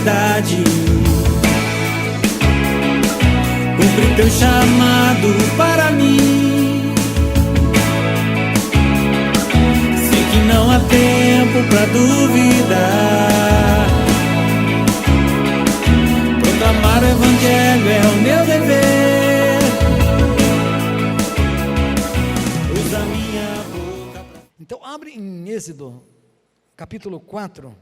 verdade. Cumpre teu chamado para mim. Sei que não há tempo pra duvidar. Proclamar o evangelho é o meu dever. Usa minha boca pra... Então abre em Êxodo, capítulo 4.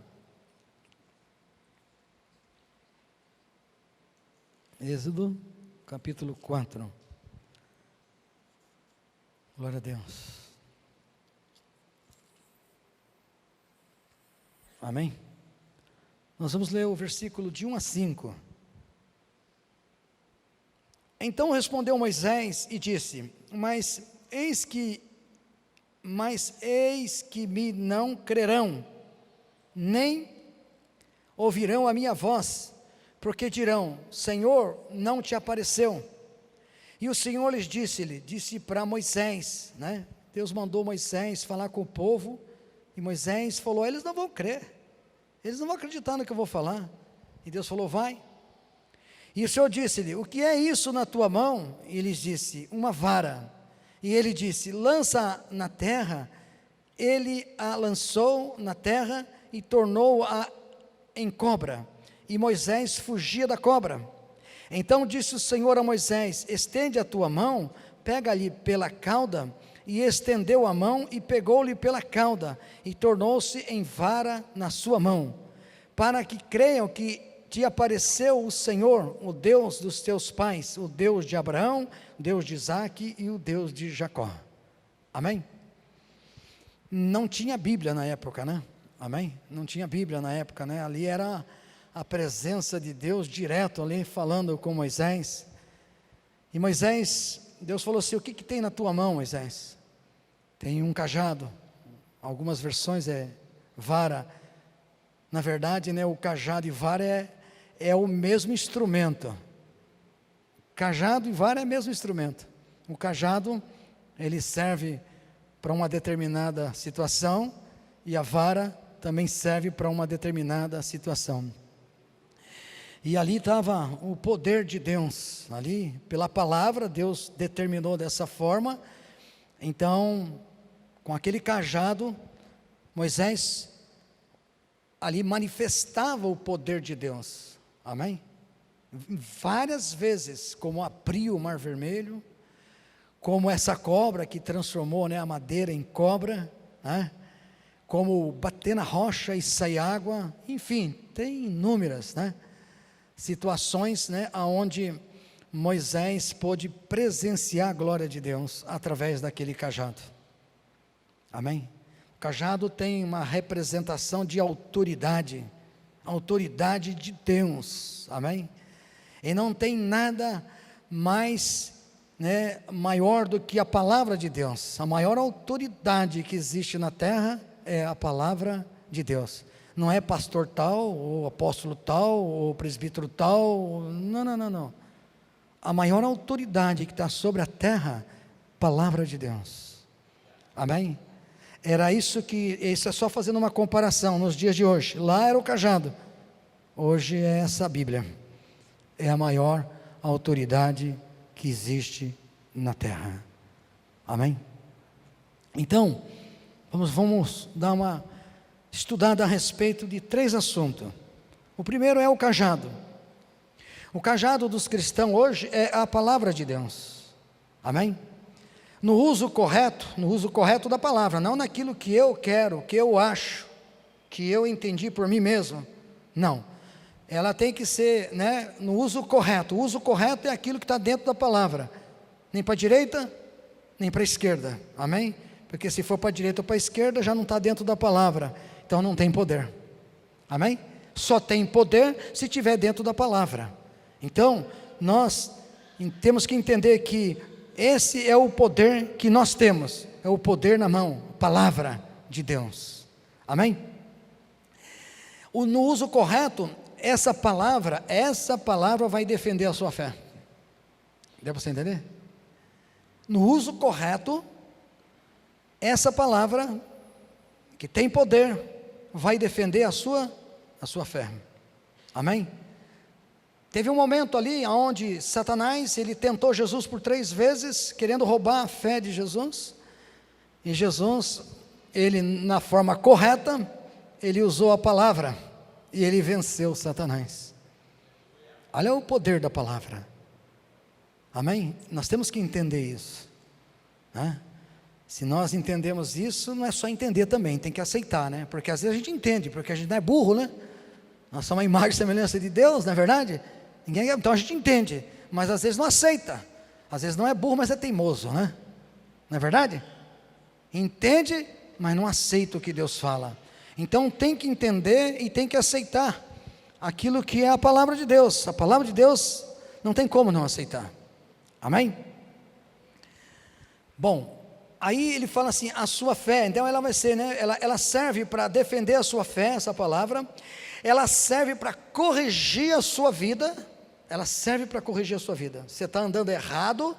Êxodo, capítulo 4. Glória a Deus. Amém? Nós vamos ler o versículo de 1 a 5. Então respondeu Moisés e disse: Mas eis que me não crerão, nem ouvirão a minha voz, porque dirão: Senhor, não te apareceu. E o Senhor lhes disse para Moisés, né? Deus mandou Moisés falar com o povo, e Moisés falou: eles não vão crer, eles não vão acreditar no que eu vou falar. E Deus falou: vai. E o Senhor disse-lhe: o que é isso na tua mão? E ele disse: uma vara. E ele disse: lança na terra. Ele a lançou na terra e tornou-a em cobra. E Moisés fugia da cobra. Então disse o Senhor a Moisés: estende a tua mão, pega-lhe pela cauda. E estendeu a mão e pegou-lhe pela cauda, e tornou-se em vara na sua mão, para que creiam que te apareceu o Senhor, o Deus dos teus pais, o Deus de Abraão, o Deus de Isaque e o Deus de Jacó. Amém? Não tinha Bíblia na época, né? Amém? Não tinha Bíblia na época, né? Ali era a presença de Deus direto ali, falando com Moisés. E Moisés, Deus falou assim: o que tem na tua mão, Moisés? Tem um cajado. Algumas versões é vara. Na verdade, né, o cajado e vara é o mesmo instrumento. Cajado e vara é o mesmo instrumento. O cajado, ele serve para uma determinada situação, e a vara também serve para uma determinada situação. E ali estava o poder de Deus, ali pela palavra, Deus determinou dessa forma. Então, com aquele cajado, Moisés ali manifestava o poder de Deus, amém? Várias vezes, como abriu o mar vermelho, como essa cobra que transformou, né, a madeira em cobra, né? Como bater na rocha e sair água, enfim, tem inúmeras, né, situações, né, onde Moisés pôde presenciar a glória de Deus através daquele cajado. Amém? O cajado tem uma representação de autoridade, autoridade de Deus. Amém? E não tem nada mais, né, maior do que a palavra de Deus. A maior autoridade que existe na terra é a palavra de Deus. Não é pastor tal, ou apóstolo tal, ou presbítero tal, não. A maior autoridade que está sobre a terra, palavra de Deus. Amém? Era isso é só fazendo uma comparação nos dias de hoje. Lá era o cajado, hoje é essa Bíblia. É a maior autoridade que existe na terra. Amém? Então, vamos dar uma estudada a respeito de 3 assuntos. O primeiro é o cajado. O cajado dos cristãos hoje é a palavra de Deus. Amém? No uso correto da palavra, não naquilo que eu quero, que eu acho, que eu entendi por mim mesmo. Não. Ela tem que ser, né, no uso correto. O uso correto é aquilo que está dentro da palavra. Nem para a direita, nem para a esquerda. Amém? Porque se for para a direita ou para a esquerda, já não está dentro da palavra. Então não tem poder. Amém? Só tem poder se estiver dentro da palavra. Então, nós temos que entender que esse é o poder que nós temos. É o poder na mão, a palavra de Deus. Amém? No uso correto, essa palavra vai defender a sua fé. Deu para você entender? No uso correto, essa palavra, que tem poder, vai defender a sua fé. Amém? Teve um momento ali onde Satanás, ele tentou Jesus por 3 vezes, querendo roubar a fé de Jesus, e Jesus, ele na forma correta, ele usou a palavra, e ele venceu Satanás. Olha o poder da palavra, amém? Nós temos que entender isso, né? Se nós entendemos isso, não é só entender também, tem que aceitar, né? Porque às vezes a gente entende, porque a gente não é burro, né? Nós somos a imagem e semelhança de Deus, não é verdade? Então a gente entende, mas às vezes não aceita, às vezes não é burro, mas é teimoso, né? Não é verdade? Entende, mas não aceita o que Deus fala. Então tem que entender e tem que aceitar aquilo que é a palavra de Deus. A palavra de Deus não tem como não aceitar, amém? Bom, aí ele fala assim, a sua fé, então ela vai ser, né? Ela serve para defender a sua fé, essa palavra, ela serve para corrigir a sua vida. Ela serve para corrigir a sua vida. Você está andando errado,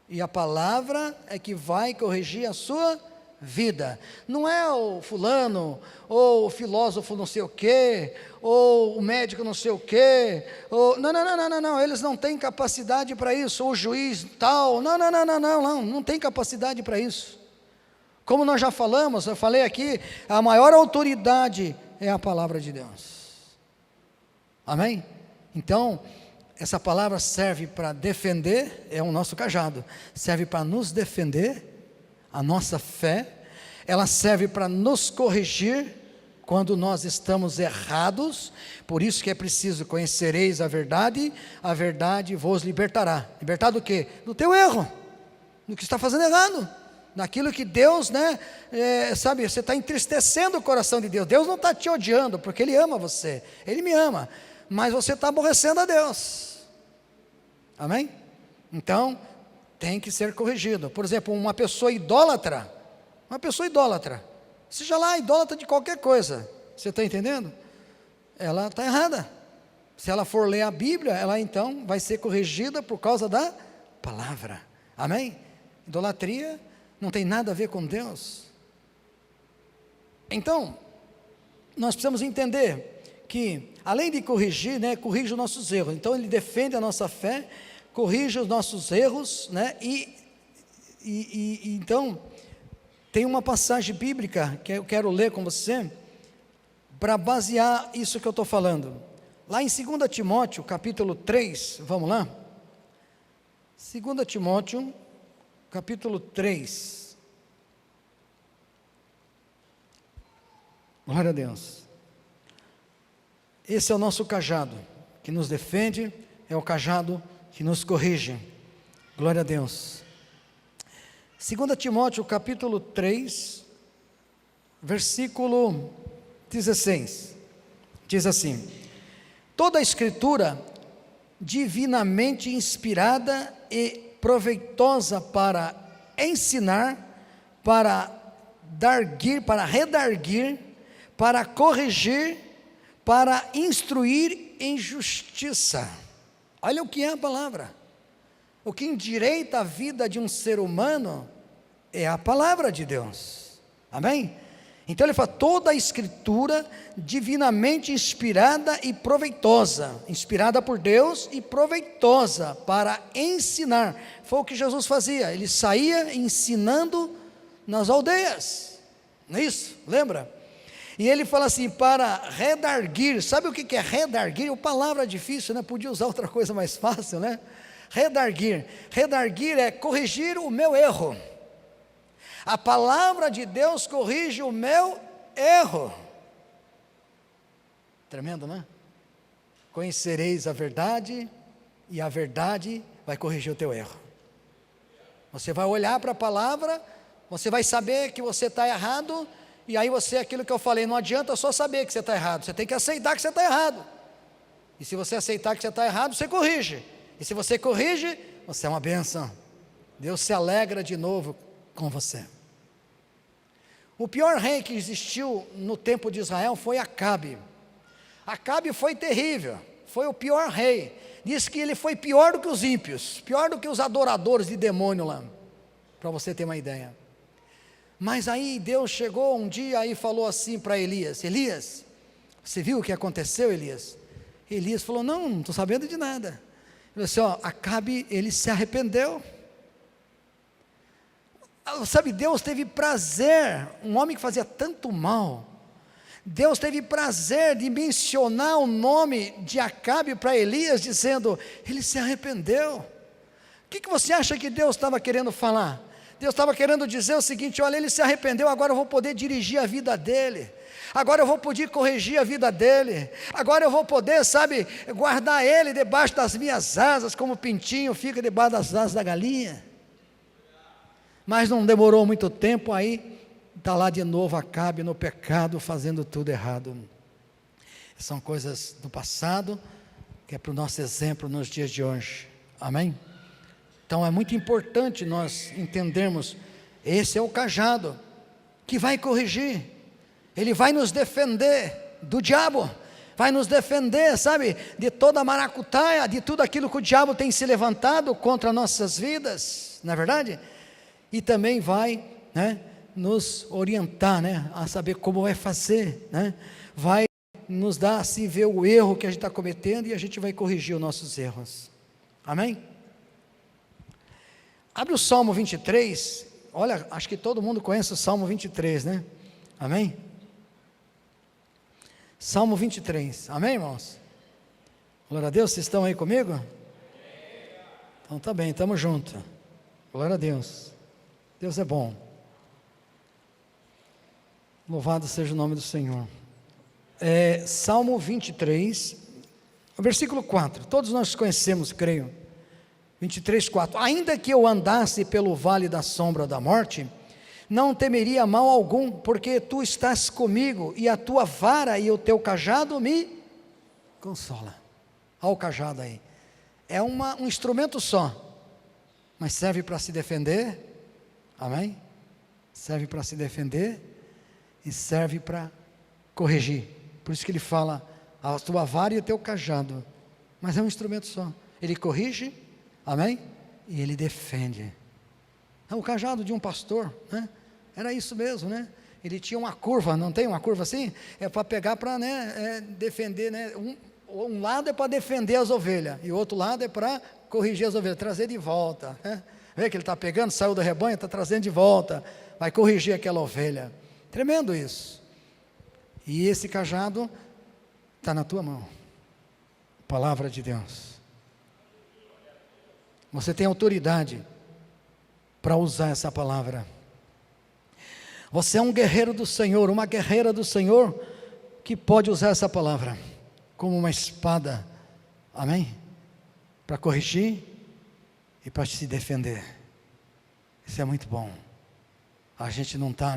e a palavra é que vai corrigir a sua vida. Não é o fulano, ou o filósofo não sei o quê, ou o médico não sei o quê, ou, não, eles não têm capacidade para isso, ou o juiz tal, não tem capacidade para isso. Como nós já falamos, eu falei aqui, a maior autoridade é a palavra de Deus, amém? Então, essa palavra serve para defender, é o nosso cajado, serve para nos defender, a nossa fé, ela serve para nos corrigir, quando nós estamos errados, por isso que é preciso, conhecereis a verdade vos libertará. Libertar do quê? Do teu erro, do que está fazendo errado, daquilo que Deus, né, sabe, você está entristecendo o coração de Deus. Deus não está te odiando, porque Ele ama você, Ele me ama, mas você está aborrecendo a Deus, amém? Então, tem que ser corrigido. Por exemplo, uma pessoa idólatra, seja lá idólatra de qualquer coisa, você está entendendo? Ela está errada. Se ela for ler a Bíblia, ela então vai ser corrigida por causa da palavra, amém? Idolatria não tem nada a ver com Deus. Então, nós precisamos entender que, além de corrigir, né, corrige os nossos erros. Então ele defende a nossa fé, corrige os nossos erros, né, então, tem uma passagem bíblica que eu quero ler com você, para basear isso que eu estou falando, lá em 2 Timóteo, capítulo 3, vamos lá? 2 Timóteo, capítulo 3, glória a Deus. Esse é o nosso cajado, que nos defende, é o cajado que nos corrige, glória a Deus. 2 Timóteo capítulo 3, versículo 16, diz assim: toda a escritura divinamente inspirada e proveitosa para ensinar, para darguir, para redarguir, para corrigir, para instruir em justiça. Olha o que é a palavra. O que endireita a vida de um ser humano é a palavra de Deus, amém? Então ele fala, toda a escritura divinamente inspirada e proveitosa, inspirada por Deus e proveitosa para ensinar. Foi o que Jesus fazia, ele saía ensinando nas aldeias, não é isso? Lembra? E ele fala assim, para redarguir. Sabe o que é redarguir? A palavra é difícil, né? Podia usar outra coisa mais fácil, né? Redarguir é corrigir o meu erro. A palavra de Deus corrige o meu erro. Tremendo, né? Conhecereis a verdade, e a verdade vai corrigir o teu erro. Você vai olhar para a palavra, você vai saber que você está errado, e aí você, aquilo que eu falei, não adianta só saber que você está errado, você tem que aceitar que você está errado. E se você aceitar que você está errado, você corrige. E se você corrige, você é uma bênção. Deus se alegra de novo com você. O pior rei que existiu no tempo de Israel foi Acabe. Acabe foi terrível, foi o pior rei. Diz que ele foi pior do que os ímpios, pior do que os adoradores de demônio lá, para você ter uma ideia. Mas aí Deus chegou um dia e falou assim para Elias: Elias, você viu o que aconteceu, Elias? Elias falou, não estou sabendo de nada. Ele falou assim, Acabe, ele se arrependeu. Sabe, Deus teve prazer, um homem que fazia tanto mal, Deus teve prazer de mencionar o nome de Acabe para Elias, dizendo, ele se arrependeu. O que você acha que Deus estava querendo falar? Deus estava querendo dizer o seguinte, olha, ele se arrependeu, agora eu vou poder dirigir a vida dele, agora eu vou poder corrigir a vida dele, agora eu vou poder, sabe, guardar ele debaixo das minhas asas, como o pintinho fica debaixo das asas da galinha. Mas não demorou muito tempo, aí está lá de novo Acabe no pecado, fazendo tudo errado. São coisas do passado, que é para o nosso exemplo nos dias de hoje, amém? Então é muito importante nós entendermos, esse é o cajado, que vai corrigir, ele vai nos defender do diabo, vai nos defender, sabe, de toda a maracutaia, de tudo aquilo que o diabo tem se levantado contra nossas vidas, não é verdade? E também vai, nos orientar, a saber como vai fazer, vai nos dar assim, ver o erro que a gente está cometendo, e a gente vai corrigir os nossos erros, amém? Abre o Salmo 23, olha, acho que todo mundo conhece o Salmo 23, amém? Salmo 23, amém, irmãos? Glória a Deus, vocês estão aí comigo? Então tá bem, estamos juntos, glória a Deus. Deus é bom, louvado seja o nome do Senhor. Salmo 23, versículo 4, todos nós conhecemos, creio, 23, 4, ainda que eu andasse pelo vale da sombra da morte, não temeria mal algum, porque tu estás comigo, e a tua vara e o teu cajado me consola. Olha o cajado aí, é um instrumento só, mas serve para se defender, amém? Serve para se defender e serve para corrigir. Por isso que ele fala, a tua vara e o teu cajado, mas é um instrumento só, ele corrige, amém? E ele defende. O cajado de um pastor, era isso mesmo, ele tinha uma curva, não tem uma curva assim? É para pegar, para defender, um lado é para defender as ovelhas, e o outro lado é para corrigir as ovelhas, trazer de volta, vê que ele está pegando, saiu do rebanho, está trazendo de volta, vai corrigir aquela ovelha, tremendo isso. E esse cajado está na tua mão, palavra de Deus, você tem autoridade para usar essa palavra, você é um guerreiro do Senhor, uma guerreira do Senhor, que pode usar essa palavra, como uma espada, amém? Para corrigir, e para se defender, isso é muito bom, a gente não está,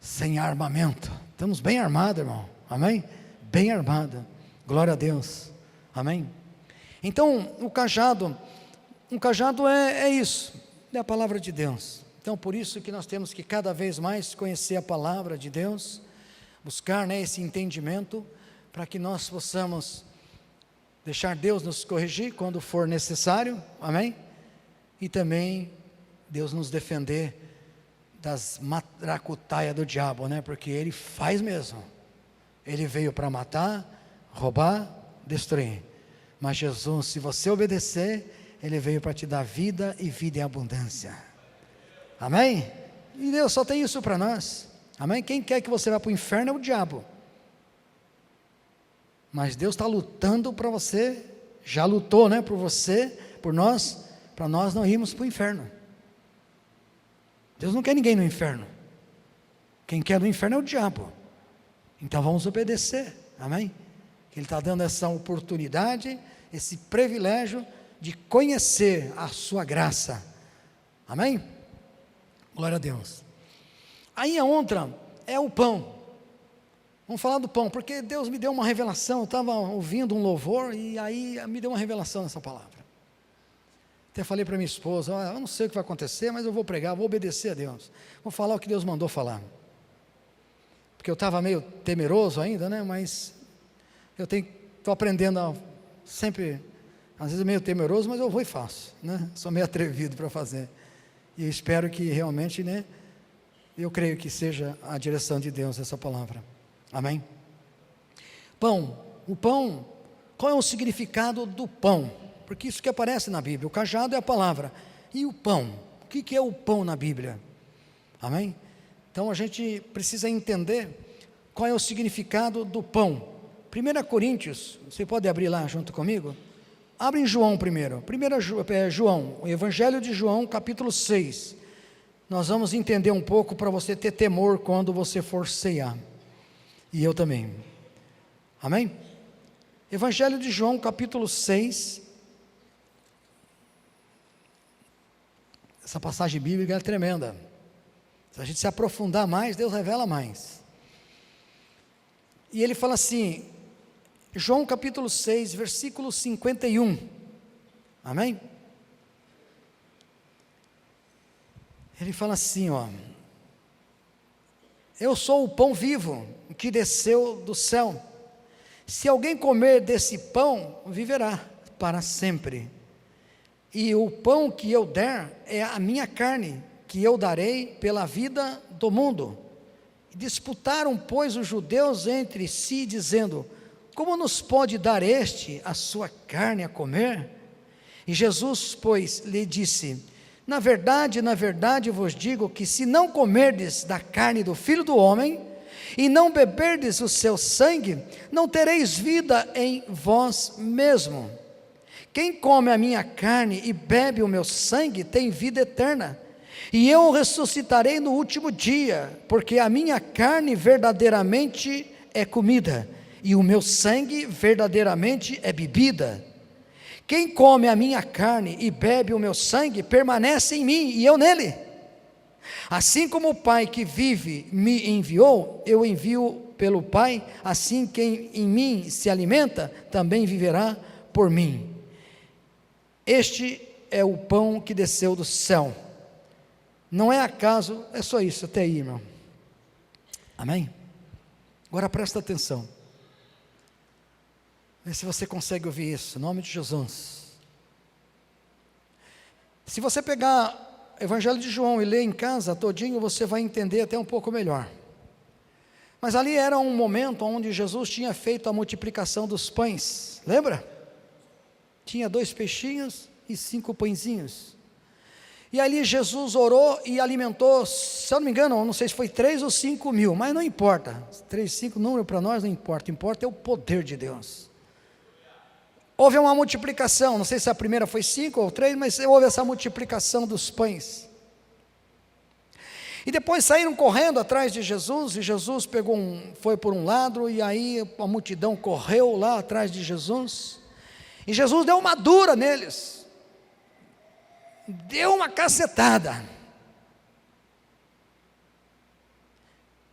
sem armamento, estamos bem armados, irmão, amém? Bem armado, glória a Deus, amém? Então, um cajado é isso, é a palavra de Deus. Então, por isso que nós temos que cada vez mais conhecer a palavra de Deus, buscar esse entendimento, para que nós possamos deixar Deus nos corrigir quando for necessário, amém? E também Deus nos defender das maracutaias do diabo, porque ele faz mesmo, ele veio para matar, roubar, destruir, mas Jesus, se você obedecer, ele veio para te dar vida e vida em abundância, amém? E Deus só tem isso para nós, amém? Quem quer que você vá para o inferno é o diabo, mas Deus está lutando para você, já lutou, por você, por nós, para nós não irmos para o inferno. Deus não quer ninguém no inferno, quem quer no inferno é o diabo, então vamos obedecer, amém? Ele está dando essa oportunidade, esse privilégio de conhecer a sua graça, amém? Glória a Deus. Aí a outra é o pão. Vamos falar do pão, porque Deus me deu uma revelação, eu estava ouvindo um louvor, e aí me deu uma revelação nessa palavra. Até falei para minha esposa, eu não sei o que vai acontecer, mas eu vou pregar, vou obedecer a Deus, vou falar o que Deus mandou falar, porque eu estava meio temeroso ainda, mas eu estou aprendendo a sempre, às vezes meio temeroso, mas eu vou e faço, sou meio atrevido para fazer, e eu espero que realmente, eu creio que seja a direção de Deus essa palavra, amém? Pão, O pão, qual é o significado do pão? Porque isso que aparece na Bíblia, o cajado é a palavra. E o pão? O que é o pão na Bíblia? Amém? Então a gente precisa entender qual é o significado do pão. 1 Coríntios, você pode abrir lá junto comigo? Abre em João primeiro. João, o Evangelho de João, capítulo 6. Nós vamos entender um pouco para você ter temor quando você for ceiar. E eu também. Amém? Evangelho de João, capítulo 6. Essa passagem bíblica é tremenda. Se a gente se aprofundar mais, Deus revela mais. E ele fala assim, João capítulo 6, versículo 51. Amém? Ele fala assim, ó: eu sou o pão vivo que desceu do céu. Se alguém comer desse pão, viverá para sempre. E o pão que eu der é a minha carne, que eu darei pela vida do mundo. Disputaram, pois, os judeus entre si, dizendo: como nos pode dar este a sua carne a comer? E Jesus, pois, lhe disse: na verdade vos digo que se não comerdes da carne do Filho do Homem, e não beberdes o seu sangue, não tereis vida em vós mesmo. Quem come a minha carne e bebe o meu sangue tem vida eterna, e eu o ressuscitarei no último dia, porque a minha carne verdadeiramente é comida, e o meu sangue verdadeiramente é bebida. Quem come a minha carne e bebe o meu sangue, permanece em mim, e eu nele. Assim como o Pai que vive me enviou, eu envio pelo Pai, assim quem em mim se alimenta, também viverá por mim. Este é o pão que desceu do céu. Não é acaso, é só isso, até aí, irmão. Amém? Agora presta atenção. Vê se você consegue ouvir isso, em nome de Jesus. Se você pegar o Evangelho de João e ler em casa todinho, você vai entender até um pouco melhor. Mas ali era um momento onde Jesus tinha feito a multiplicação dos pães, lembra? Tinha 2 peixinhos e 5 pãezinhos. E ali Jesus orou e alimentou, se eu não me engano, não sei se foi 3 ou 5 mil, mas não importa. 3, 5, número para nós não importa, importa é o poder de Deus. Houve uma multiplicação, não sei se a primeira foi 5 ou 3, mas houve essa multiplicação dos pães. E depois saíram correndo atrás de Jesus, e Jesus foi por um lado, e aí a multidão correu lá atrás de Jesus, e Jesus deu uma dura neles, deu uma cacetada.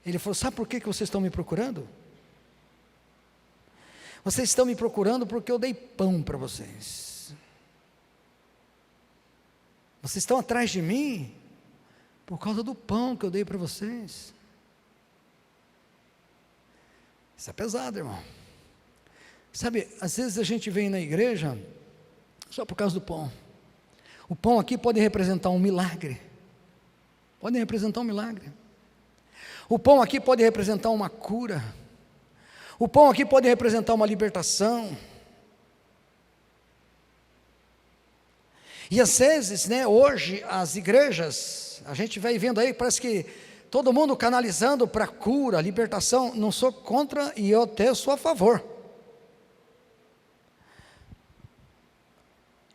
Ele falou: sabe por que vocês estão me procurando? Vocês estão me procurando porque eu dei pão para vocês. Vocês estão atrás de mim por causa do pão que eu dei para vocês. Isso é pesado, irmão. Sabe, às vezes a gente vem na igreja só por causa do pão. O pão aqui pode representar um milagre. Pode representar um milagre. O pão aqui pode representar uma cura. O pão aqui pode representar uma libertação. E às vezes, hoje as igrejas, a gente vai vendo aí, parece que todo mundo canalizando para cura, libertação. Não sou contra e eu até sou a favor.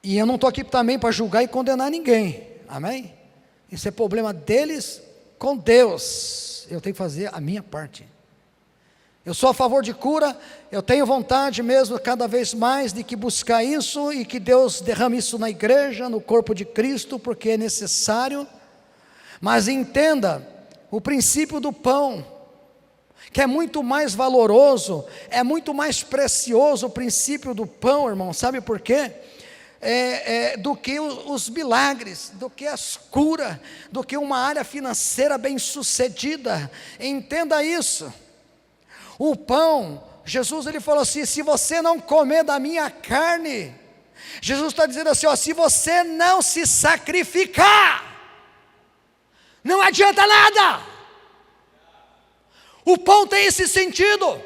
E eu não estou aqui também para julgar e condenar ninguém, amém? Isso é problema deles com Deus. Eu tenho que fazer a minha parte. Eu sou a favor de cura, eu tenho vontade mesmo cada vez mais de que buscar isso e que Deus derrame isso na igreja, no corpo de Cristo, porque é necessário. Mas entenda o princípio do pão, que é muito mais valoroso, é muito mais precioso o princípio do pão, irmão. Sabe por quê? Do que os milagres, do que as curas, do que uma área financeira bem sucedida. Entenda isso. O pão, Jesus ele falou assim: se você não comer da minha carne, Jesus está dizendo assim, se você não se sacrificar, não adianta nada. O pão tem esse sentido.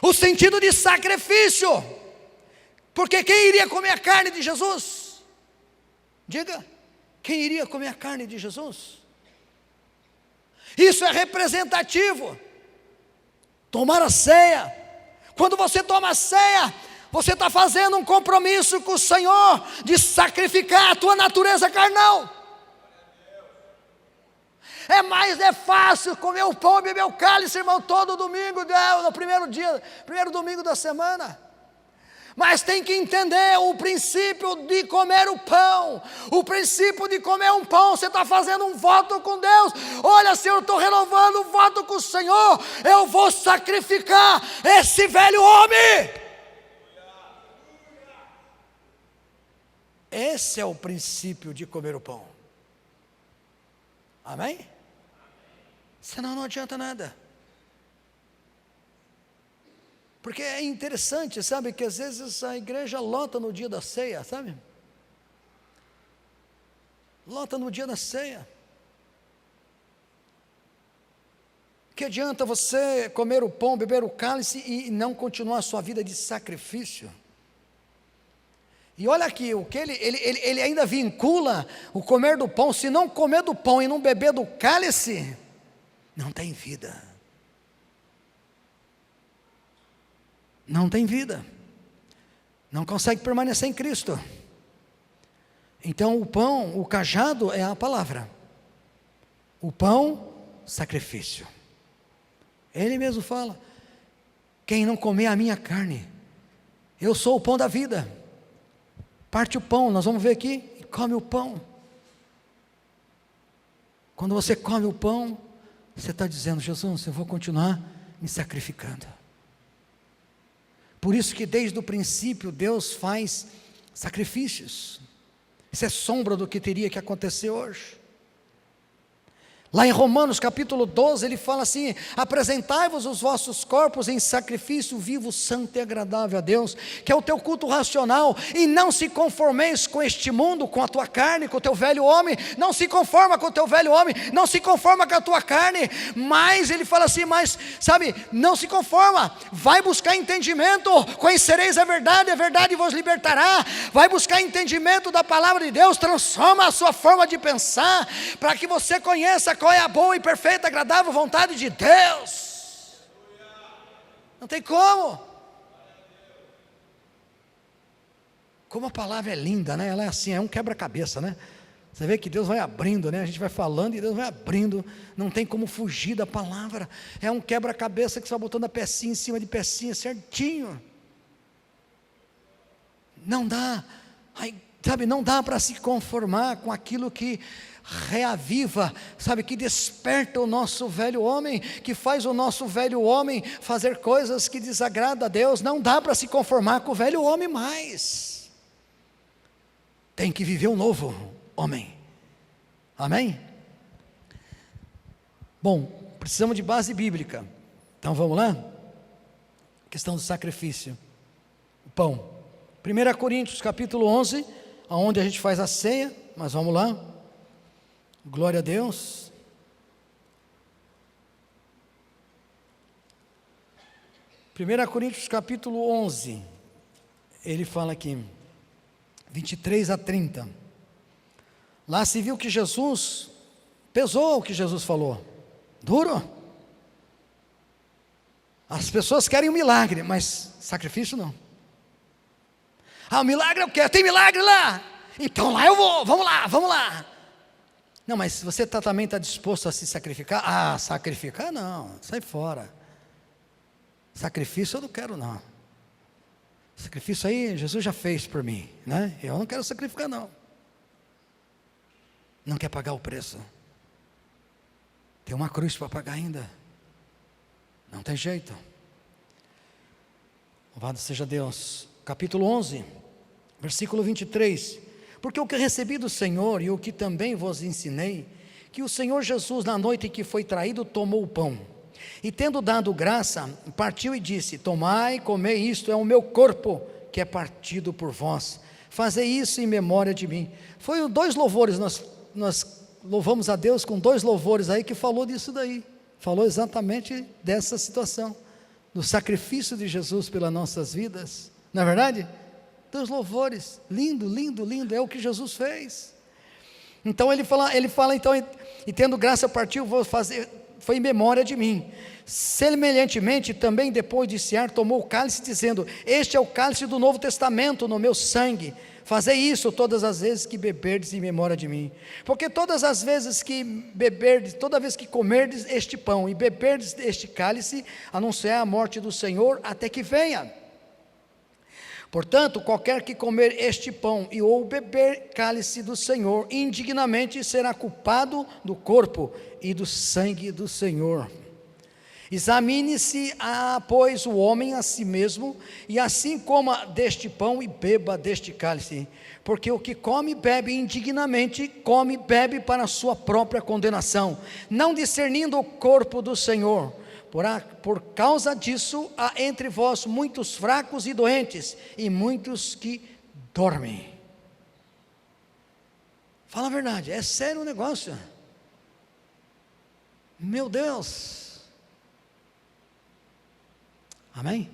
O sentido de sacrifício. Porque quem iria comer a carne de Jesus? Diga, quem iria comer a carne de Jesus? Isso é representativo. Tomar a ceia. Quando você toma a ceia, você está fazendo um compromisso com o Senhor de sacrificar a tua natureza carnal. É fácil comer o pão e beber o cálice, irmão, todo domingo, no primeiro domingo da semana. Mas tem que entender o princípio de comer o pão. O princípio de comer um pão, você está fazendo um voto com Deus. Olha, Senhor, eu estou renovando o voto com o Senhor. Eu vou sacrificar esse velho homem. Esse é o princípio de comer o pão. Amém? Senão não adianta nada. Porque é interessante, sabe, que às vezes a igreja lota no dia da ceia, sabe? Lota no dia da ceia. Que adianta você comer o pão, beber o cálice e não continuar a sua vida de sacrifício? E olha aqui, o que ele ainda vincula o comer do pão. Se não comer do pão e não beber do cálice, não tem vida. Não tem vida, não consegue permanecer em Cristo. Então o pão, o cajado é a palavra, o pão, sacrifício. Ele mesmo fala, quem não comer a minha carne, eu sou o pão da vida. Parte o pão, nós vamos ver aqui, e come o pão. Quando você come o pão, você está dizendo, Jesus, eu vou continuar me sacrificando. Por isso que desde o princípio Deus faz sacrifícios. Isso é sombra do que teria que acontecer hoje. Lá em Romanos capítulo 12, ele fala assim, apresentai-vos os vossos corpos em sacrifício vivo, santo e agradável a Deus, que é o teu culto racional, e não se conformeis com este mundo, com a tua carne, com o teu velho homem, não se conforma com o teu velho homem, não se conforma com a tua carne, mas ele fala assim, mas sabe, não se conforma, vai buscar entendimento, conhecereis a verdade vos libertará, vai buscar entendimento da palavra de Deus, transforma a sua forma de pensar, para que você conheça qual é a boa e perfeita, agradável vontade de Deus. Não tem como. Como a palavra é linda, né? Ela é assim, é um quebra-cabeça, né? Você vê que Deus vai abrindo, né? A gente vai falando e Deus vai abrindo. Não tem como fugir da palavra. É um quebra-cabeça que você vai botando a pecinha em cima de pecinha certinho. Não dá, sabe, não dá para se conformar com aquilo que reaviva, sabe, que desperta o nosso velho homem, que faz o nosso velho homem fazer coisas que desagradam a Deus. Não dá para se conformar com o velho homem mais. Tem que viver um novo homem. Amém? Bom, precisamos de base bíblica. Então vamos lá? Questão do sacrifício. O pão. 1 Coríntios capítulo 11, onde a gente faz a ceia, mas vamos lá. Glória a Deus. Primeira Coríntios capítulo 11, ele fala aqui, 23 a 30. Lá se viu que Jesus pesou o que Jesus falou. Duro. As pessoas querem um milagre, mas sacrifício não. Ah, o milagre eu quero, tem milagre lá. Então lá eu vou, vamos lá. Não, mas você também está disposto a se sacrificar? Ah, sacrificar não, sai fora. Sacrifício eu não quero não. Sacrifício aí Jesus já fez por mim, né? Eu não quero sacrificar não. Não quer pagar o preço. Tem uma cruz para pagar ainda. Não tem jeito. Louvado seja Deus. Capítulo 11, versículo 23. Porque o que recebi do Senhor e o que também vos ensinei, que o Senhor Jesus na noite em que foi traído tomou o pão, e tendo dado graça, partiu e disse, tomai, comei, isto é o meu corpo, que é partido por vós, fazei isso em memória de mim. Foi 2 louvores, nós louvamos a Deus com 2 louvores aí, que falou disso daí, falou exatamente dessa situação, do sacrifício de Jesus pelas nossas vidas, não é verdade? Dos louvores, lindo, lindo, lindo, é o que Jesus fez. Então ele fala então, e tendo graça partiu, vou fazer, foi em memória de mim. Semelhantemente, também depois de cear, tomou o cálice, dizendo: este é o cálice do Novo Testamento no meu sangue, fazei isso todas as vezes que beberdes em memória de mim. Porque todas as vezes que beberdes, toda vez que comerdes este pão e beberdes este cálice, anunciar a morte do Senhor até que venha. Portanto, qualquer que comer este pão e ou beber cálice do Senhor indignamente será culpado do corpo e do sangue do Senhor. Examine-se, pois, o homem a si mesmo, e assim coma deste pão e beba deste cálice. Porque o que come e bebe indignamente, come e bebe para a sua própria condenação, não discernindo o corpo do Senhor. Por causa disso, há entre vós muitos fracos e doentes, e muitos que dormem. Fala a verdade, é sério o negócio. Meu Deus. Amém?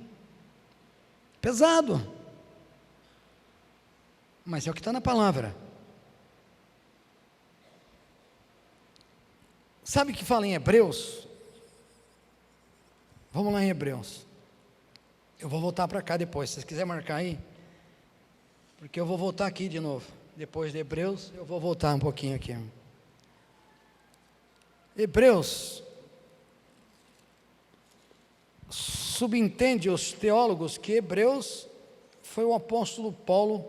Pesado. Mas é o que está na palavra. Sabe o que fala em Hebreus? Vamos lá em Hebreus. Eu vou voltar para cá depois, se vocês quiserem marcar aí, porque eu vou voltar aqui de novo. Depois de Hebreus, eu vou voltar um pouquinho aqui. Hebreus subentende os teólogos que Hebreus foi o apóstolo Paulo,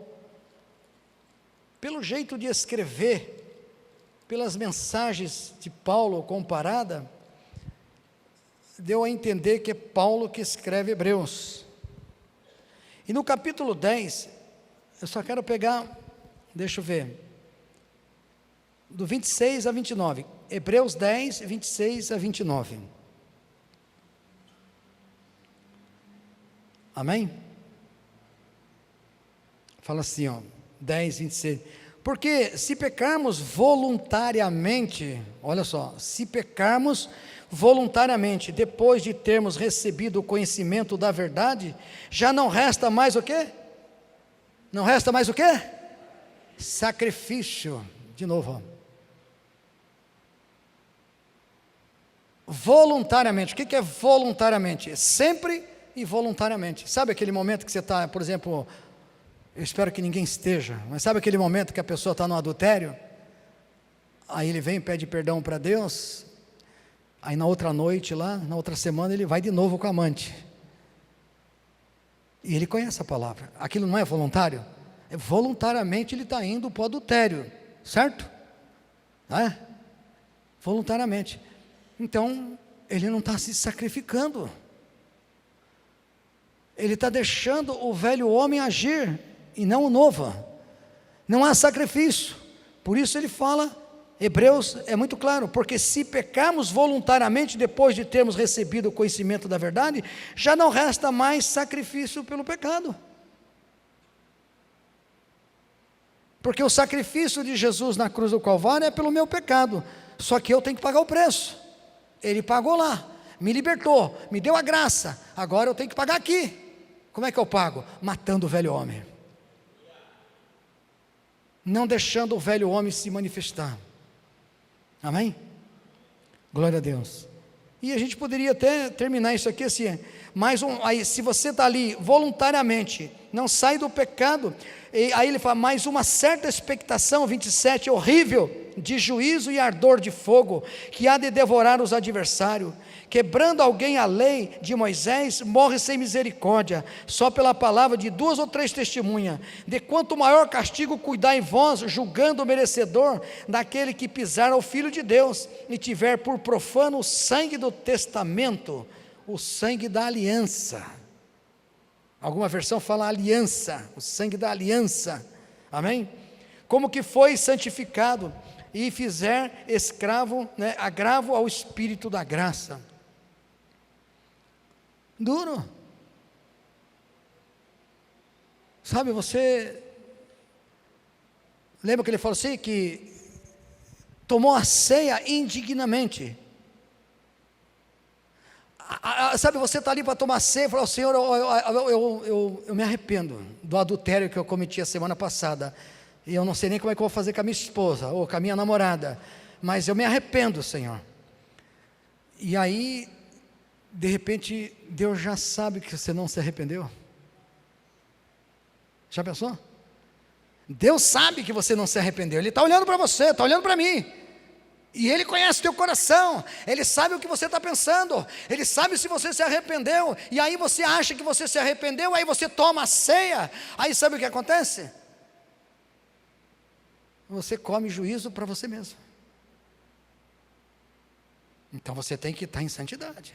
pelo jeito de escrever, pelas mensagens de Paulo comparada, deu a entender que é Paulo que escreve Hebreus. E no capítulo 10, eu só quero pegar, deixa eu ver, do 26 a 29, Hebreus 10, 26 a 29. Amém? Fala assim, 10, 26. Porque se pecarmos voluntariamente, olha só, se pecarmos voluntariamente, depois de termos recebido o conhecimento da verdade, já não resta mais o quê? Não resta mais o quê? Sacrifício. De novo, voluntariamente. O que é voluntariamente? Sempre e voluntariamente. Sabe aquele momento que você está, por exemplo, eu espero que ninguém esteja, mas sabe aquele momento que a pessoa está no adultério? Aí ele vem e pede perdão para Deus, aí na outra noite lá, na outra semana ele vai de novo com a amante. E ele conhece a palavra. Aquilo não é voluntário? É voluntariamente ele está indo para o adultério, certo? É? Voluntariamente. Então, ele não está se sacrificando. Ele está deixando o velho homem agir, e não o novo. Não há sacrifício. Por isso ele fala, Hebreus é muito claro, porque se pecarmos voluntariamente depois de termos recebido o conhecimento da verdade, já não resta mais sacrifício pelo pecado. Porque o sacrifício de Jesus na cruz do Calvário é pelo meu pecado, só que eu tenho que pagar o preço. Ele pagou lá, me libertou, me deu a graça, agora eu tenho que pagar aqui. Como é que eu pago? Matando o velho homem, não deixando o velho homem se manifestar. Amém? Glória a Deus. E a gente poderia até terminar isso aqui assim, aí se você está ali voluntariamente, não sai do pecado, e aí ele fala, mais uma certa expectação, 27, horrível, de juízo e ardor de fogo, que há de devorar os adversários, quebrando alguém a lei de Moisés, morre sem misericórdia, só pela palavra de 2 ou 3 testemunhas. De quanto maior castigo cuidar em vós, julgando o merecedor daquele que pisar ao Filho de Deus, e tiver por profano o sangue do testamento, o sangue da aliança. Alguma versão fala aliança, o sangue da aliança. Amém? Como que foi santificado, e fizer escravo, agravo ao Espírito da graça. Duro. Sabe, você lembra que ele falou assim, que tomou a ceia indignamente. Sabe, você está ali para tomar ceia e falar: Senhor, eu me arrependo do adultério que eu cometi a semana passada, e eu não sei nem como é que eu vou fazer com a minha esposa, ou com a minha namorada, mas eu me arrependo, Senhor. E aí, de repente, Deus já sabe que você não se arrependeu. Já pensou? Deus sabe que você não se arrependeu. Ele está olhando para você, está olhando para mim, e Ele conhece o teu coração. Ele sabe o que você está pensando. Ele sabe se você se arrependeu. E aí você acha que você se arrependeu. Aí você toma a ceia. Aí sabe o que acontece? Você come juízo para você mesmo. Então você tem que estar em santidade,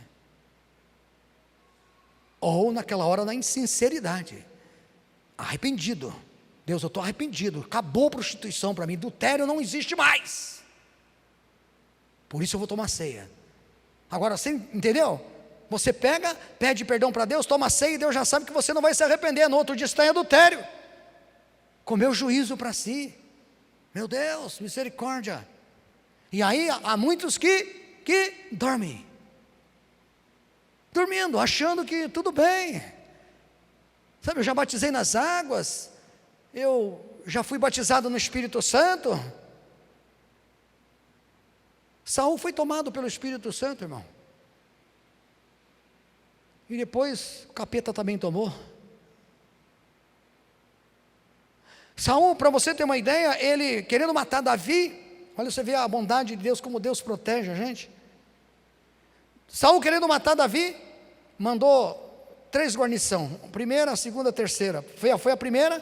ou naquela hora na insinceridade, arrependido. Deus, eu estou arrependido, acabou a prostituição para mim, adultério não existe mais, por isso eu vou tomar ceia. Agora você entendeu? Você pega, pede perdão para Deus, toma ceia, e Deus já sabe que você não vai se arrepender. No outro dia está em adultério, comeu juízo para si. Meu Deus, misericórdia. E aí há muitos que dormem, dormindo, achando que tudo bem. Sabe, eu já batizei nas águas, eu já fui batizado no Espírito Santo. Saul foi tomado pelo Espírito Santo, irmão, e depois o capeta também tomou. Saul, para você ter uma ideia, ele querendo matar Davi, olha, você vê a bondade de Deus, como Deus protege a gente. Saul querendo matar Davi, mandou 3 guarnições, primeira, segunda, terceira. Foi a primeira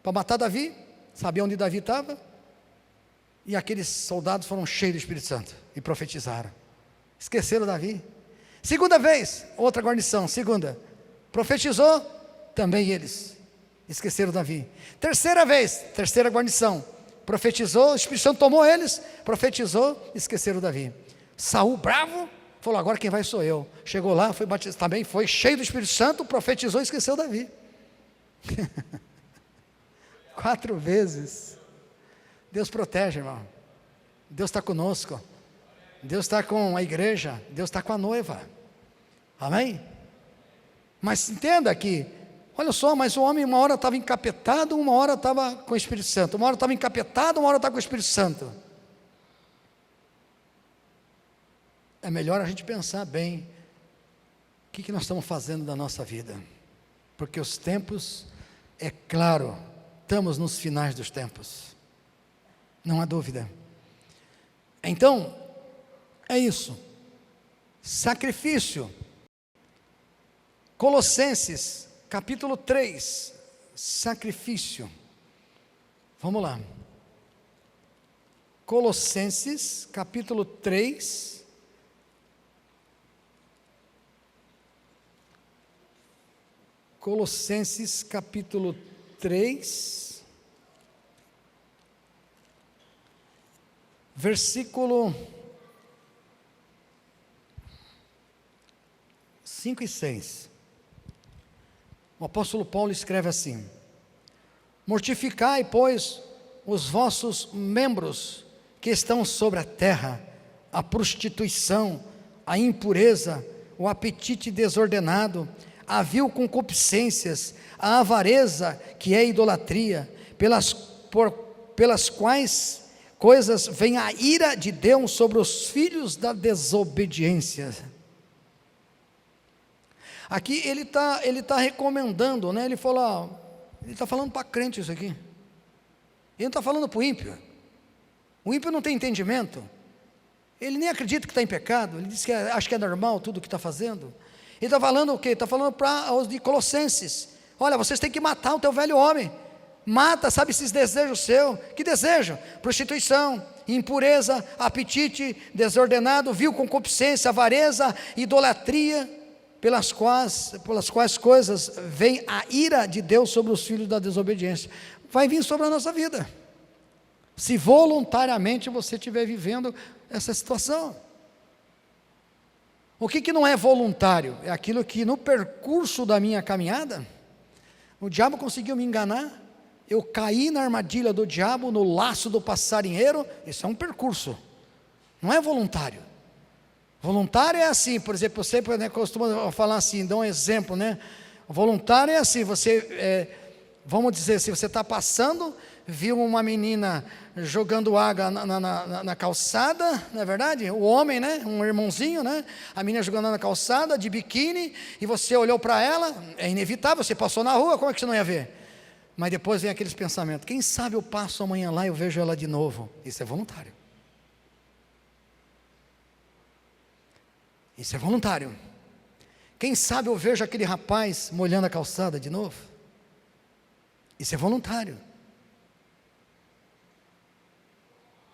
para matar Davi, sabia onde Davi estava, e aqueles soldados foram cheios do Espírito Santo e profetizaram, esqueceram Davi. Segunda vez, outra guarnição, segunda, profetizou, também eles esqueceram Davi. Terceira vez, terceira guarnição, profetizou, o Espírito Santo tomou eles, profetizou, esqueceram Davi. Saul bravo, falou: agora quem vai sou eu. Chegou lá, foi batizado, também foi cheio do Espírito Santo, profetizou e esqueceu Davi. 4 vezes. Deus protege, irmão. Deus está conosco. Deus está com a igreja. Deus está com a noiva. Amém? Mas entenda que, olha só, mas o homem uma hora estava encapetado, uma hora estava com o Espírito Santo. Uma hora estava encapetado, uma hora estava com o Espírito Santo. É melhor a gente pensar bem o que nós estamos fazendo da nossa vida, porque os tempos, é claro, estamos nos finais dos tempos, não há dúvida. Então, é isso, sacrifício. Colossenses, capítulo 3, sacrifício. Vamos lá, Colossenses, capítulo 3, Colossenses capítulo 3, versículo 5 e 6. O apóstolo Paulo escreve assim: mortificai, pois, os vossos membros que estão sobre a terra, a prostituição, a impureza, o apetite desordenado, a vil concupiscências, a avareza, que é idolatria, pelas quais coisas vem a ira de Deus sobre os filhos da desobediência. Aqui ele tá recomendando, né? Ele falou, ele está falando para crente isso aqui. Ele não está falando para o ímpio. O ímpio não tem entendimento. Ele nem acredita que está em pecado. Ele diz que acha que é normal tudo o que está fazendo. Ele está falando o quê? Está falando para os de Colossenses: olha, vocês têm que matar o teu velho homem. Mata, sabe, esses desejos seus. Que desejo? Prostituição, impureza, apetite desordenado, vil concupiscência, avareza, idolatria, pelas quais coisas vem a ira de Deus sobre os filhos da desobediência. Vai vir sobre a nossa vida, se voluntariamente você estiver vivendo essa situação. O que não é voluntário? É aquilo que no percurso da minha caminhada, o diabo conseguiu me enganar, eu caí na armadilha do diabo, no laço do passarinheiro. Isso é um percurso, não é voluntário. Voluntário é assim, por exemplo, eu sempre, né, costumo falar assim, dar um exemplo, né? Voluntário é assim, vamos dizer, se você está passando, viu uma menina jogando água na calçada, não é verdade? O homem, né? Um irmãozinho, né? A menina jogando na calçada, de biquíni, e você olhou para ela, é inevitável, você passou na rua, como é que você não ia ver? Mas depois vem aqueles pensamentos, quem sabe eu passo amanhã lá e eu vejo ela de novo. Isso é voluntário. Isso é voluntário. Quem sabe eu vejo aquele rapaz molhando a calçada de novo. Isso é voluntário.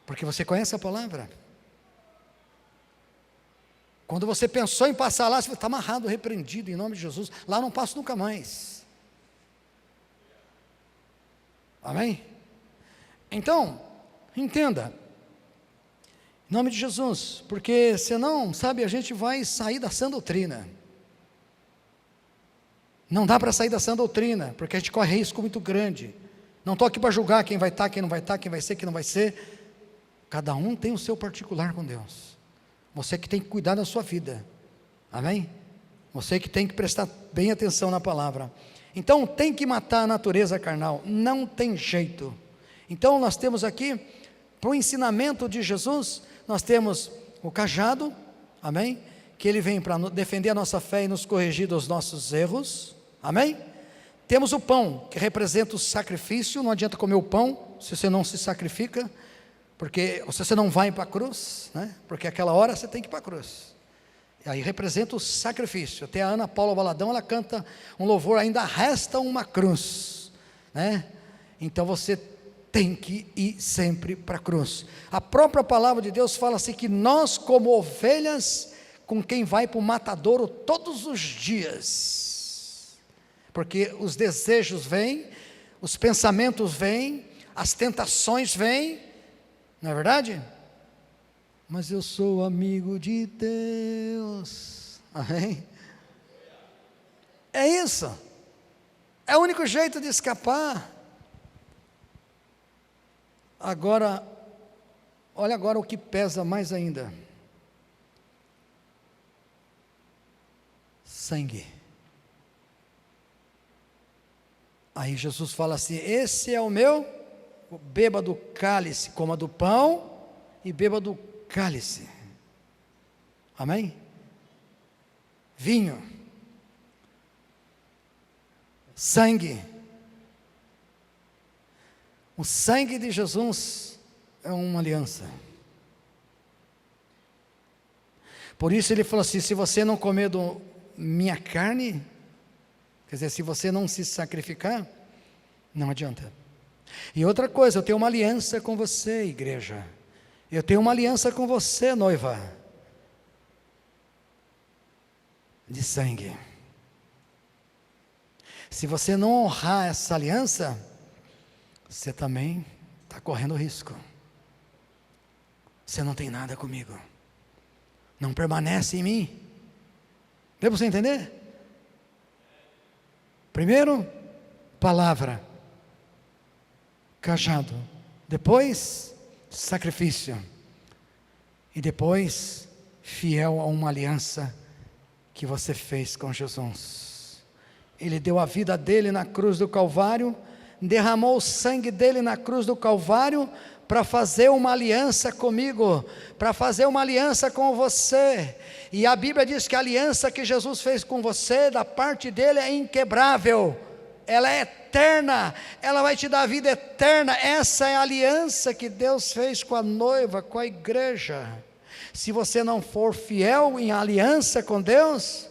Porque você conhece a palavra. Quando você pensou em passar lá, você está amarrado, repreendido em nome de Jesus. Lá não passo nunca mais. Amém? Então, entenda. Em nome de Jesus. Porque senão, sabe, a gente vai sair da sã doutrina. Não dá para sair da sã doutrina, porque a gente corre risco muito grande. Não estou aqui para julgar quem vai estar, quem não vai estar, quem vai ser, quem não vai ser. Cada um tem o seu particular com Deus. Você que tem que cuidar da sua vida. Amém? Você que tem que prestar bem atenção na palavra. Então tem que matar a natureza carnal. Não tem jeito. Então nós temos aqui, para o ensinamento de Jesus, nós temos o cajado. Amém? Que ele vem para defender a nossa fé e nos corrigir dos nossos erros. Amém? Temos o pão, que representa o sacrifício. Não adianta comer o pão se você não se sacrifica, porque se você não vai para a cruz, né? Porque aquela hora você tem que ir para a cruz. E aí representa o sacrifício. Até a Ana Paula Valadão, ela canta um louvor, ainda resta uma cruz, né? Então você tem que ir sempre para a cruz. A própria palavra de Deus fala assim, que nós como ovelhas, com quem vai para o matadouro todos os dias, porque os desejos vêm, os pensamentos vêm, as tentações vêm, não é verdade? Mas eu sou amigo de Deus, amém? É isso, é o único jeito de escapar. Agora, olha agora o que pesa mais ainda: sangue. Aí Jesus fala assim: esse é o meu, beba do cálice, coma do pão e beba do cálice. Amém? Vinho, sangue. O sangue de Jesus é uma aliança. Por isso ele falou assim: se você não comer do minha carne, quer dizer, se você não se sacrificar, não adianta. E outra coisa, eu tenho uma aliança com você, igreja. Eu tenho uma aliança com você, noiva, de sangue. Se você não honrar essa aliança, você também está correndo risco. Você não tem nada comigo, não permanece em mim. Deu para você entender? Primeiro, palavra, cajado, depois sacrifício, e depois fiel a uma aliança que você fez com Jesus. Ele deu a vida dele na cruz do Calvário, derramou o sangue dele na cruz do Calvário, para fazer uma aliança comigo, para fazer uma aliança com você. E a Bíblia diz que a aliança que Jesus fez com você, da parte dele, é inquebrável, ela é eterna, ela vai te dar vida eterna. Essa é a aliança que Deus fez com a noiva, com a igreja. Se você não for fiel em aliança com Deus,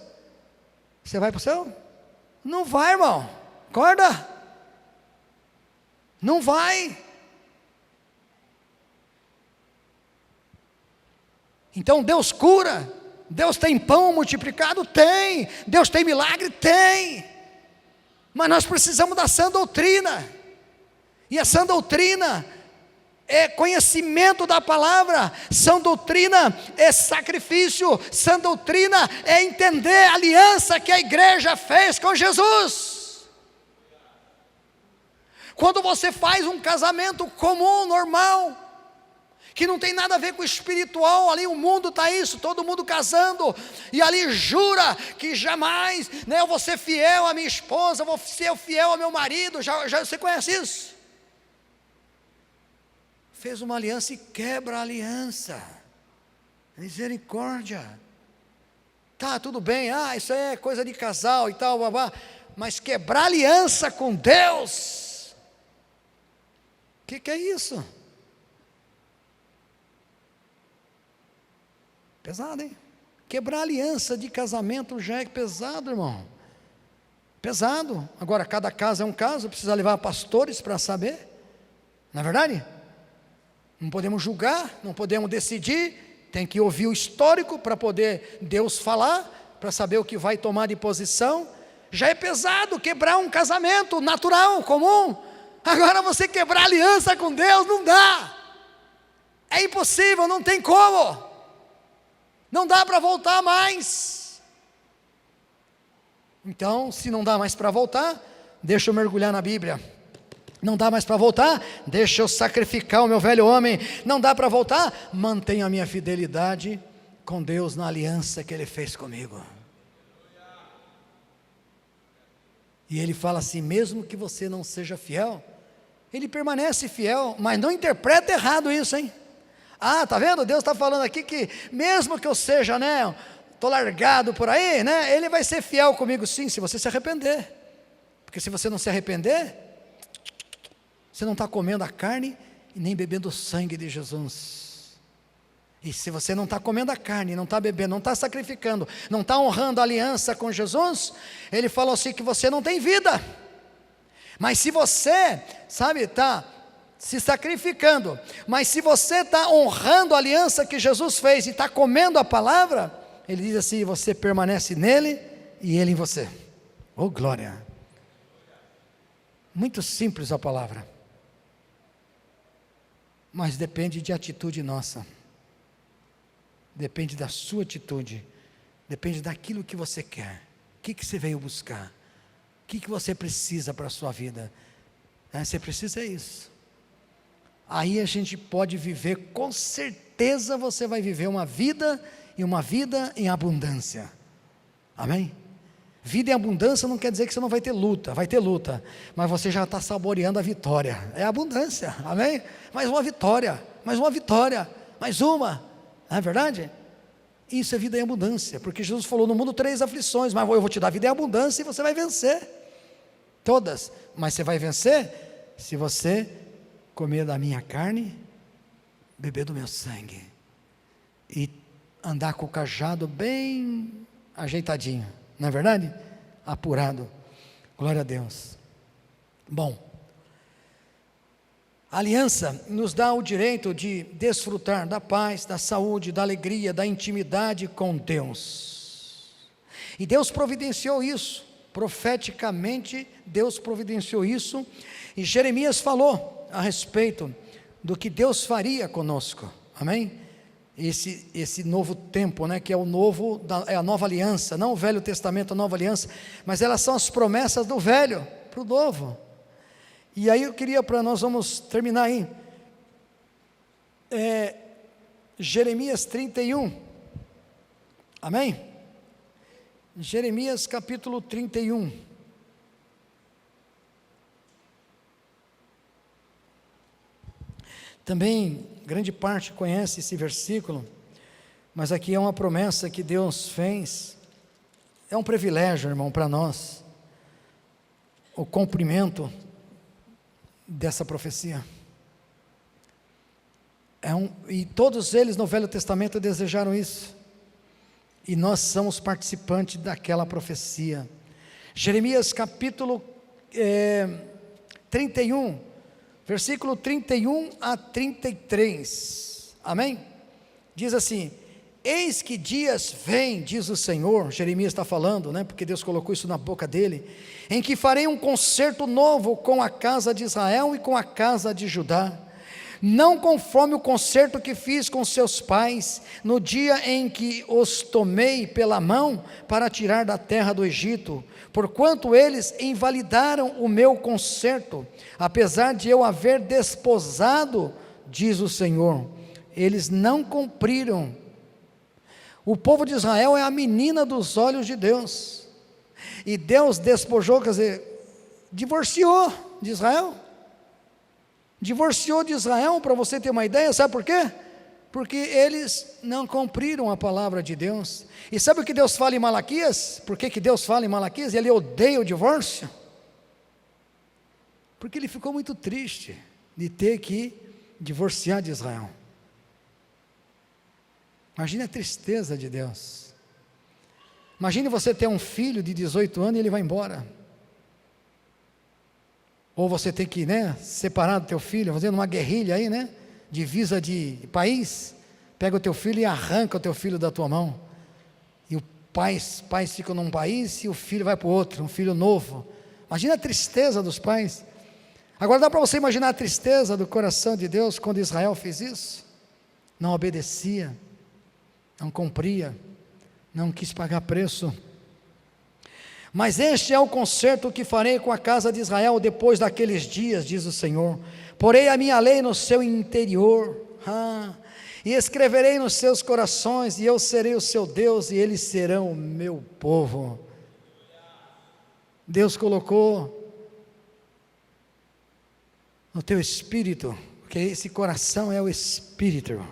você vai para o céu? Não vai, irmão, acorda, não vai. Então Deus cura, Deus tem pão multiplicado? Tem. Deus tem milagre? Tem. Mas nós precisamos da sã doutrina, e a sã doutrina é conhecimento da palavra, sã doutrina é sacrifício, sã doutrina é entender a aliança que a igreja fez com Jesus. Quando você faz um casamento comum, normal, que não tem nada a ver com o espiritual. Ali o mundo está isso, todo mundo casando, e ali jura que jamais, né, eu vou ser fiel à minha esposa, eu vou ser fiel ao meu marido. Já você conhece isso? Fez uma aliança e quebra a aliança. Misericórdia. Tá, tudo bem, isso é coisa de casal e tal, babá, mas quebrar aliança com Deus, o que é isso? Pesado, hein? Quebrar aliança de casamento já é pesado, irmão. Pesado. Agora, cada caso é um caso, precisa levar pastores para saber, não é verdade? Não podemos julgar, não podemos decidir. Tem que ouvir o histórico para poder Deus falar, para saber o que vai tomar de posição. Já é pesado quebrar um casamento natural, comum. Agora você quebrar aliança com Deus, não dá. É impossível, não tem como. Não dá para voltar mais. Então, se não dá mais para voltar, deixa eu mergulhar na Bíblia. Não dá mais para voltar? Deixa eu sacrificar o meu velho homem. Não dá para voltar? Mantenho a minha fidelidade com Deus na aliança que Ele fez comigo. E Ele fala assim, mesmo que você não seja fiel, Ele permanece fiel, mas não interpreta errado isso, hein? Tá vendo? Deus está falando aqui que mesmo que eu seja, né, estou largado por aí, né, Ele vai ser fiel comigo sim, se você se arrepender. Porque se você não se arrepender, você não está comendo a carne e nem bebendo o sangue de Jesus. E se você não está comendo a carne, não está bebendo, não está sacrificando, não está honrando a aliança com Jesus, Ele falou assim que você não tem vida. Mas se você, está se sacrificando, mas se você está honrando a aliança que Jesus fez e está comendo a palavra, Ele diz assim, você permanece nele e Ele em você. Oh glória! Muito simples a palavra. Mas depende de atitude nossa, depende da sua atitude, depende daquilo que você quer, o que você veio buscar, o que você precisa para a sua vida. Você precisa isso, aí a gente pode viver, com certeza você vai viver uma vida, e uma vida em abundância, amém? Vida em abundância não quer dizer que você não vai ter luta, vai ter luta, mas você já está saboreando a vitória, é abundância, amém? Mais uma vitória, mais uma, não é verdade? Isso é vida em abundância, porque Jesus falou, no mundo 3 aflições, mas eu vou te dar vida em abundância e você vai vencer, todas, mas você vai vencer, se você comer da minha carne, beber do meu sangue, e andar com o cajado bem ajeitadinho, não é verdade? Apurado, glória a Deus. Bom, a aliança nos dá o direito de desfrutar da paz, da saúde, da alegria, da intimidade com Deus, e Deus providenciou isso, profeticamente Deus providenciou isso, e Jeremias falou a respeito do que Deus faria conosco, amém? Esse novo tempo, né, que é é a nova aliança, não o Velho Testamento, a nova aliança, mas elas são as promessas do velho para o novo. E aí eu queria, nós vamos terminar aí, Jeremias 31, amém? Jeremias capítulo 31, também grande parte conhece esse versículo, mas aqui é uma promessa que Deus fez, é um privilégio, irmão, para nós, o cumprimento dessa profecia, e todos eles no Velho Testamento desejaram isso, e nós somos participantes daquela profecia. Jeremias capítulo 31, versículo 31 a 33, amém? Diz assim, eis que dias vêm, diz o Senhor, Jeremias está falando, né, porque Deus colocou isso na boca dele, em que farei um concerto novo com a casa de Israel e com a casa de Judá, não conforme o concerto que fiz com seus pais, no dia em que os tomei pela mão para tirar da terra do Egito, porquanto eles invalidaram o meu concerto, apesar de eu haver desposado, diz o Senhor, eles não cumpriram. O povo de Israel é a menina dos olhos de Deus, e Deus despojou, quer dizer, divorciou de Israel, para você ter uma ideia. Sabe por quê? Porque eles não cumpriram a palavra de Deus. E sabe o que Deus fala em Malaquias? Por que Deus fala em Malaquias? Ele odeia o divórcio, porque ele ficou muito triste de ter que divorciar de Israel. Imagine a tristeza de Deus. Imagine você ter um filho de 18 anos e ele vai embora. Ou você tem que, separar do teu filho, fazendo uma guerrilha aí, divisa de país. Pega o teu filho e arranca o teu filho da tua mão. E os pais ficam num país e o filho vai para o outro, um filho novo. Imagina a tristeza dos pais. Agora dá para você imaginar a tristeza do coração de Deus quando Israel fez isso? Não obedecia, não cumpria, não quis pagar preço. Mas este é o concerto que farei com a casa de Israel depois daqueles dias, diz o Senhor. Porei a minha lei no seu interior, e escreverei nos seus corações, e eu serei o seu Deus, e eles serão o meu povo. Deus colocou no teu espírito, porque esse coração é o espírito,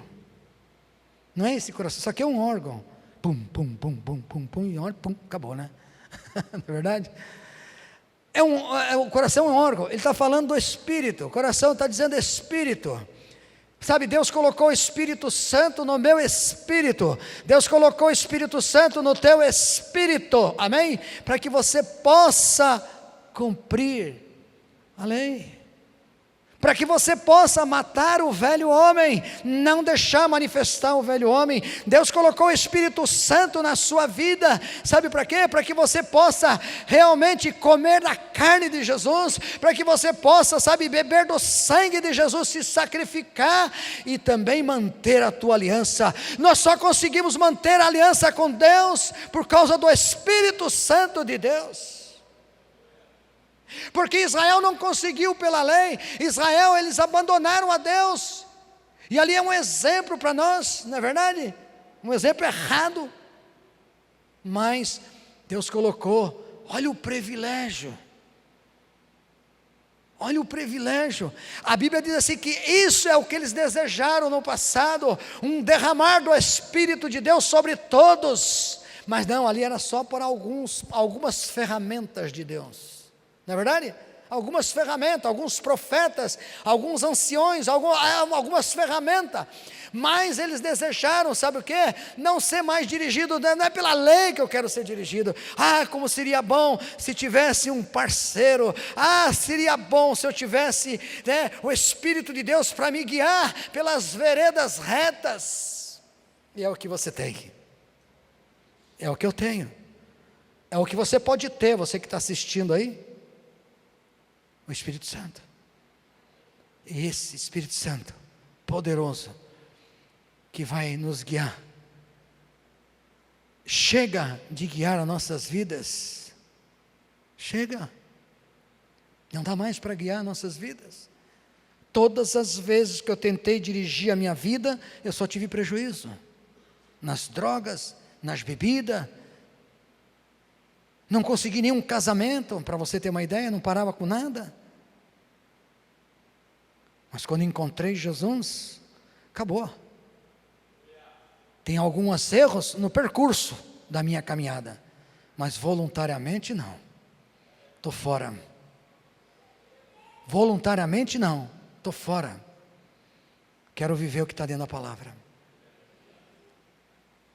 não é esse coração, isso aqui é um órgão, pum, pum, pum, pum, pum, pum, e pum, acabou, não é verdade? O coração é um órgão, ele está falando do espírito, o coração está dizendo espírito, sabe? Deus colocou o Espírito Santo no meu espírito, Deus colocou o Espírito Santo no teu espírito, amém? Para que você possa cumprir a lei, para que você possa matar o velho homem, não deixar manifestar o velho homem. Deus colocou o Espírito Santo na sua vida, sabe para quê? Para que você possa realmente comer da carne de Jesus, para que você possa, beber do sangue de Jesus, se sacrificar e também manter a tua aliança. Nós só conseguimos manter a aliança com Deus por causa do Espírito Santo de Deus. Porque Israel não conseguiu pela lei, Israel, eles abandonaram a Deus, e ali é um exemplo para nós, não é verdade? Um exemplo errado, mas Deus colocou, olha o privilégio, a Bíblia diz assim que isso é o que eles desejaram no passado, um derramar do Espírito de Deus sobre todos, mas não, ali era só por algumas ferramentas de Deus. Não é verdade? Algumas ferramentas, alguns profetas, alguns anciões, algumas ferramentas, mas eles desejaram, sabe o que? Não ser mais dirigido, não é pela lei que eu quero ser dirigido. Como seria bom se tivesse um parceiro, seria bom se eu tivesse o Espírito de Deus para me guiar pelas veredas retas, e é o que você tem, é o que eu tenho, é o que você pode ter, você que está assistindo aí, o Espírito Santo. Esse Espírito Santo poderoso que vai nos guiar. Chega de guiar as nossas vidas. Chega. Não dá mais para guiar nossas vidas. Todas as vezes que eu tentei dirigir a minha vida, eu só tive prejuízo. Nas drogas, nas bebidas. Não consegui nenhum casamento, para você ter uma ideia, não parava com nada. Mas quando encontrei Jesus, acabou. Tem alguns erros no percurso da minha caminhada, mas voluntariamente não. Estou fora. Voluntariamente não, estou fora. Quero viver o que está dentro da palavra.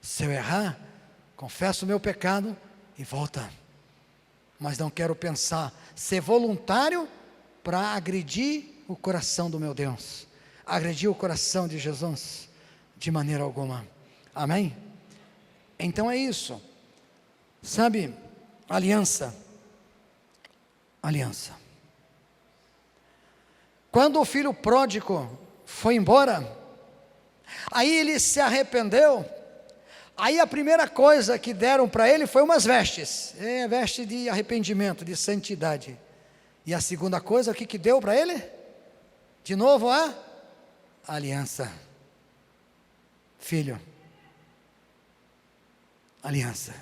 Se eu errar, confesso o meu pecado e volta. Mas não quero pensar, ser voluntário para agredir o coração do meu Deus, agredir o coração de Jesus, de maneira alguma, amém? Então é isso, sabe, aliança, quando o filho pródigo foi embora, aí ele se arrependeu. Aí a primeira coisa que deram para ele foi umas vestes, veste de arrependimento, de santidade. E a segunda coisa, o que deu para ele? De novo a aliança. Filho. Aliança.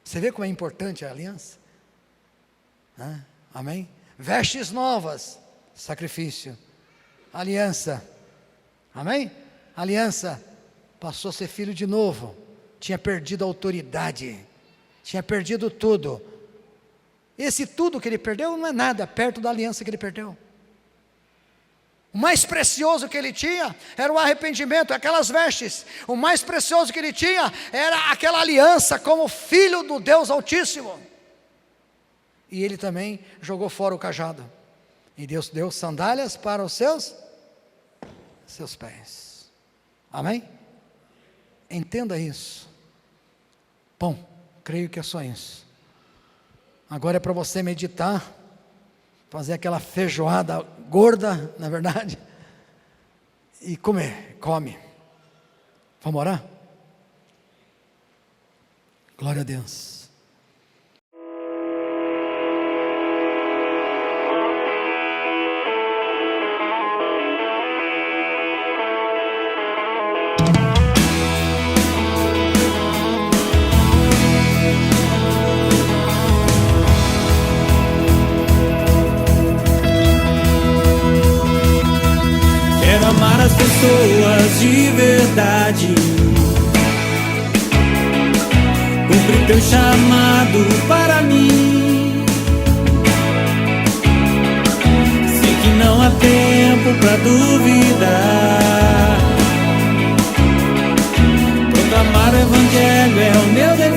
Você vê como é importante a aliança? Amém? Vestes novas, sacrifício. Aliança. Amém? Aliança. Passou a ser filho de novo. Tinha perdido a autoridade. Tinha perdido tudo. Esse tudo que ele perdeu não é nada perto da aliança que ele perdeu. O mais precioso que ele tinha era o arrependimento, aquelas vestes. O mais precioso que ele tinha era aquela aliança como filho do Deus Altíssimo. E ele também jogou fora o cajado. E Deus deu sandálias para os seus pés. Amém? Entenda isso. Bom, creio que é só isso. Agora é para você meditar, fazer aquela feijoada gorda, na verdade, e comer, come. Vamos orar? Glória a Deus. Quero amar as pessoas de verdade, cumprir teu chamado para mim. Sei que não há tempo pra duvidar. Proclamar o Evangelho é o meu dever.